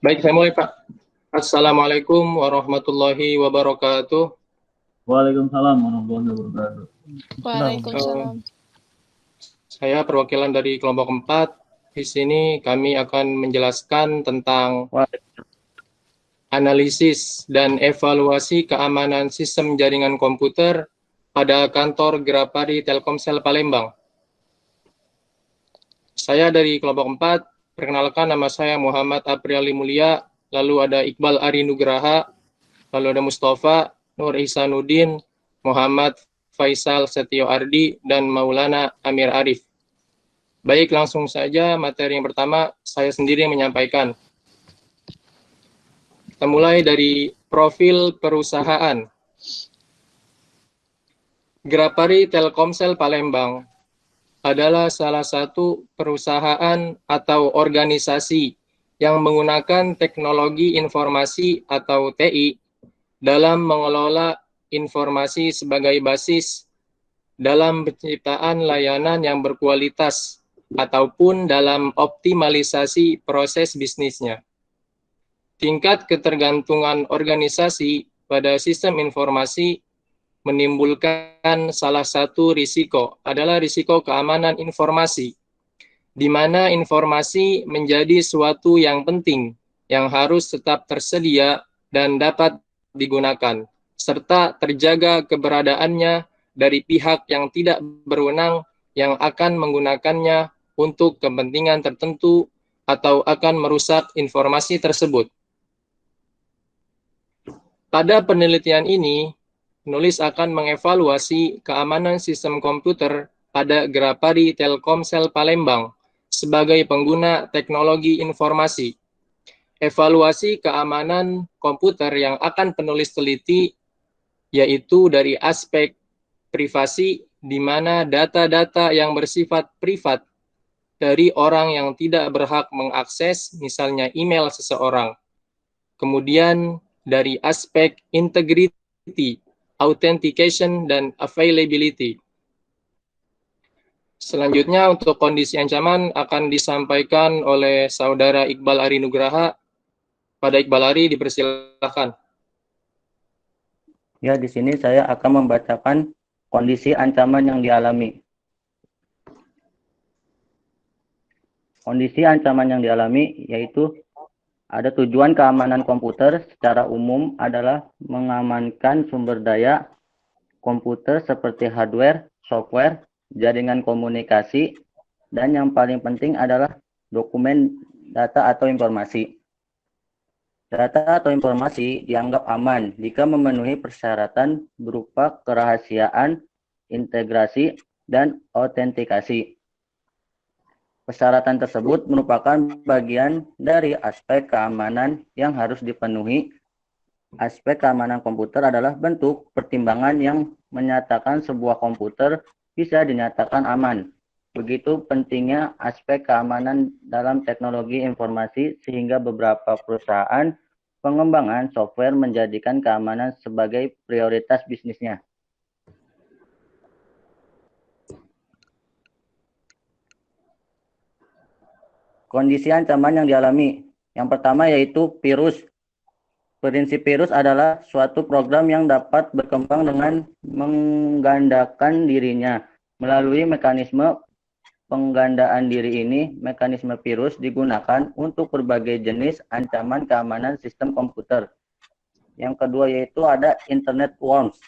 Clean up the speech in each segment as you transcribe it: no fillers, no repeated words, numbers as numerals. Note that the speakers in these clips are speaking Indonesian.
Baik, saya mulai, Pak. Assalamualaikum warahmatullahi wabarakatuh. Waalaikumsalam warahmatullahi wabarakatuh. Waalaikumsalam. Saya perwakilan dari kelompok 4. Di sini kami akan menjelaskan tentang analisis dan evaluasi keamanan sistem jaringan komputer pada kantor Grapari Telkomsel Palembang. Saya dari kelompok 4. Perkenalkan, nama saya Muhammad Apriali Mulia, lalu ada Iqbal Ari Nugraha, lalu ada Mustafa Nur Ihsanuddin, Muhammad Faisal Setio Ardi, dan Maulana Amir Arif. Baik, langsung saja materi yang pertama saya sendiri menyampaikan. Kita mulai dari profil perusahaan. Grapari Telkomsel Palembang adalah salah satu perusahaan atau organisasi yang menggunakan teknologi informasi atau TI dalam mengelola informasi sebagai basis dalam penciptaan layanan yang berkualitas ataupun dalam optimalisasi proses bisnisnya. Tingkat ketergantungan organisasi pada sistem informasi menimbulkan salah satu risiko adalah risiko keamanan informasi, di mana informasi menjadi suatu yang penting yang harus tetap tersedia dan dapat digunakan, serta terjaga keberadaannya dari pihak yang tidak berwenang yang akan menggunakannya untuk kepentingan tertentu atau akan merusak informasi tersebut. Pada penelitian ini, penulis akan mengevaluasi keamanan sistem komputer pada Grapari Telkomsel Palembang sebagai pengguna teknologi informasi. Evaluasi keamanan komputer yang akan penulis teliti yaitu dari aspek privasi, di mana data-data yang bersifat privat dari orang yang tidak berhak mengakses, misalnya email seseorang. Kemudian dari aspek integrity, authentication, dan availability. Selanjutnya untuk kondisi ancaman akan disampaikan oleh Saudara Iqbal Ari Nugraha. Pada Iqbal Ari dipersilakan. Ya, di sini saya akan membacakan kondisi ancaman yang dialami. Kondisi ancaman yang dialami yaitu ada tujuan keamanan komputer secara umum adalah mengamankan sumber daya komputer seperti hardware, software, jaringan komunikasi, dan yang paling penting adalah dokumen data atau informasi. Data atau informasi dianggap aman jika memenuhi persyaratan berupa kerahasiaan, integrasi, dan autentikasi. Persyaratan tersebut merupakan bagian dari aspek keamanan yang harus dipenuhi. Aspek keamanan komputer adalah bentuk pertimbangan yang menyatakan sebuah komputer bisa dinyatakan aman. Begitu pentingnya aspek keamanan dalam teknologi informasi sehingga beberapa perusahaan pengembangan software menjadikan keamanan sebagai prioritas bisnisnya. Kondisi ancaman yang dialami. Yang pertama yaitu virus. Prinsip virus adalah suatu program yang dapat berkembang dengan menggandakan dirinya. Melalui mekanisme penggandaan diri ini, mekanisme virus digunakan untuk berbagai jenis ancaman keamanan sistem komputer. Yang kedua yaitu ada Internet worms.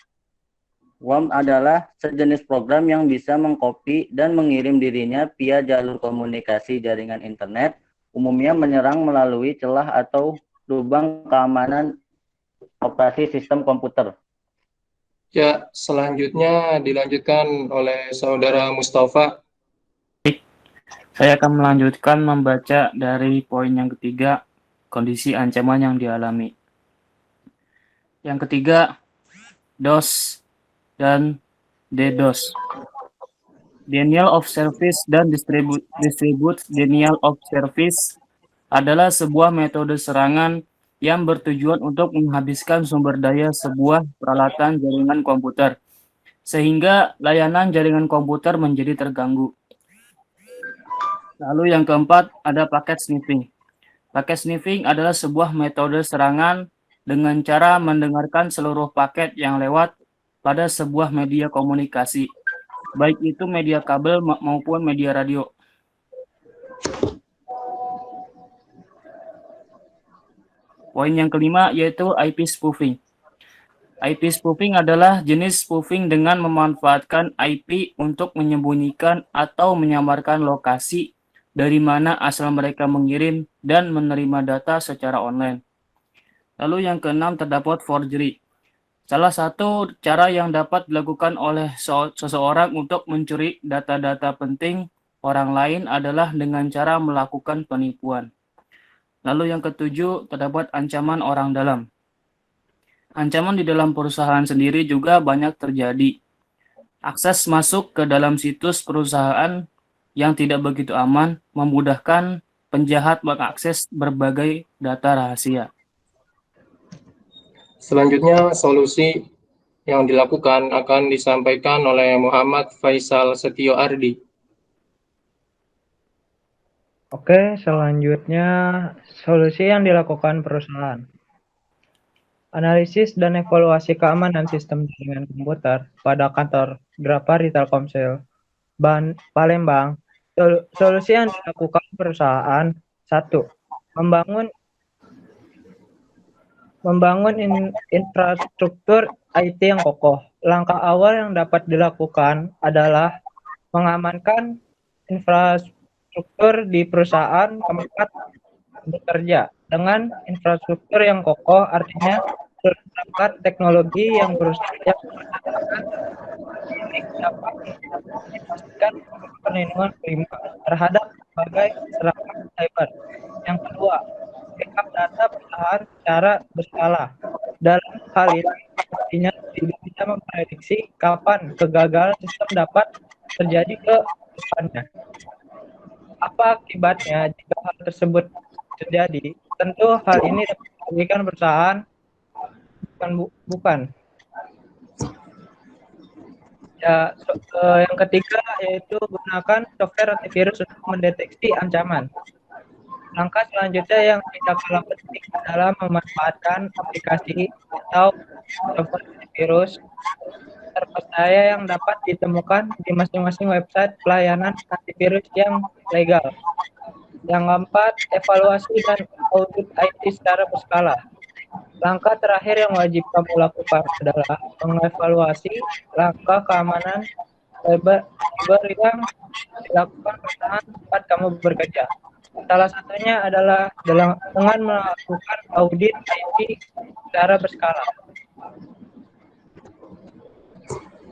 Worm adalah sejenis program yang bisa mengcopy dan mengirim dirinya via jalur komunikasi jaringan internet, umumnya menyerang melalui celah atau lubang keamanan operasi sistem komputer. Ya, selanjutnya dilanjutkan oleh Saudara Mustafa. Saya akan melanjutkan membaca dari poin yang ketiga, kondisi ancaman yang dialami. Yang ketiga, DOS dan DDoS. Denial of Service dan Distribute Denial of Service adalah sebuah metode serangan yang bertujuan untuk menghabiskan sumber daya sebuah peralatan jaringan komputer, sehingga layanan jaringan komputer menjadi terganggu. Lalu yang keempat ada paket sniffing. Paket sniffing adalah sebuah metode serangan dengan cara mendengarkan seluruh paket yang lewat pada sebuah media komunikasi, baik itu media kabel maupun media radio. Poin yang kelima yaitu IP spoofing. IP spoofing adalah jenis spoofing dengan memanfaatkan IP untuk menyembunyikan atau menyamarkan lokasi dari mana asal mereka mengirim dan menerima data secara online. Lalu yang keenam terdapat forgery. Salah satu cara yang dapat dilakukan oleh seseorang untuk mencuri data-data penting orang lain adalah dengan cara melakukan penipuan. Lalu yang ketujuh terdapat ancaman orang dalam. Ancaman di dalam perusahaan sendiri juga banyak terjadi. Akses masuk ke dalam situs perusahaan yang tidak begitu aman memudahkan penjahat mengakses berbagai data rahasia. Selanjutnya, solusi yang dilakukan akan disampaikan oleh Muhammad Faisal Setio Ardi. Oke, selanjutnya solusi yang dilakukan perusahaan. Analisis dan evaluasi keamanan sistem jaringan komputer pada kantor Grapari Telkomsel, Palembang. Solusi yang dilakukan perusahaan: 1. Membangun infrastruktur IT yang kokoh. Langkah awal yang dapat dilakukan adalah mengamankan infrastruktur di perusahaan tempat bekerja. Dengan infrastruktur yang kokoh artinya perangkat teknologi yang berusia dapat memastikan perlindungan prima terhadap berbagai serangan cyber. Yang kedua, backup data perusahaan secara berskala. Dalam hal ini, artinya tidak bisa memprediksi kapan kegagalan sistem dapat terjadi ke depannya. Apa akibatnya jika hal tersebut terjadi? Tentu hal ini dapat merugikan perusahaan, bukan. Ya, yang ketiga yaitu gunakan software antivirus untuk mendeteksi ancaman. Langkah selanjutnya yang tidak kalah penting adalah memanfaatkan aplikasi atau software antivirus terpercaya yang dapat ditemukan di masing-masing website pelayanan antivirus yang legal. Yang keempat, evaluasi dan audit IT secara berskala. Langkah terakhir yang wajib kamu lakukan adalah mengevaluasi langkah keamanan cyber yang dilakukan perusahaan tempat kamu bekerja. Salah satunya adalah dengan melakukan audit IT secara berskala.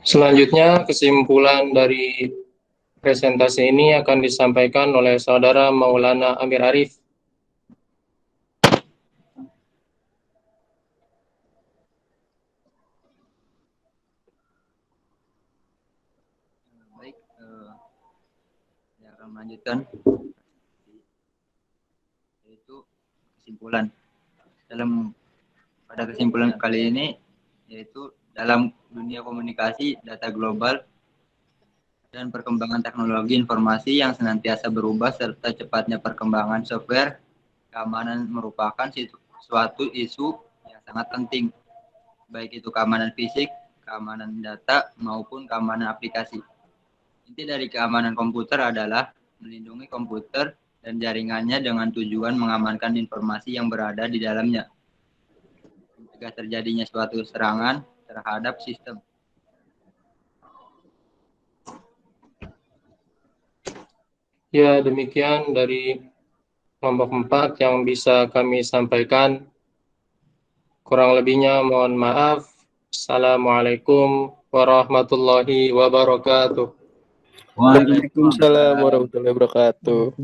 Selanjutnya, kesimpulan dari presentasi ini akan disampaikan oleh Saudara Maulana Amir Arif. Baik, saya akan melanjutkan, yaitu kesimpulan. Pada kesimpulan kali ini, yaitu dalam dunia komunikasi, data global, dan perkembangan teknologi informasi yang senantiasa berubah serta cepatnya perkembangan software, keamanan merupakan suatu isu yang sangat penting, baik itu keamanan fisik, keamanan data, maupun keamanan aplikasi. Inti dari keamanan komputer adalah melindungi komputer dan jaringannya dengan tujuan mengamankan informasi yang berada di dalamnya, mencegah terjadinya suatu serangan terhadap sistem. Ya, demikian dari kelompok 4 yang bisa kami sampaikan. Kurang lebihnya mohon maaf. Assalamualaikum warahmatullahi wabarakatuh. Waalaikumsalam warahmatullahi wabarakatuh.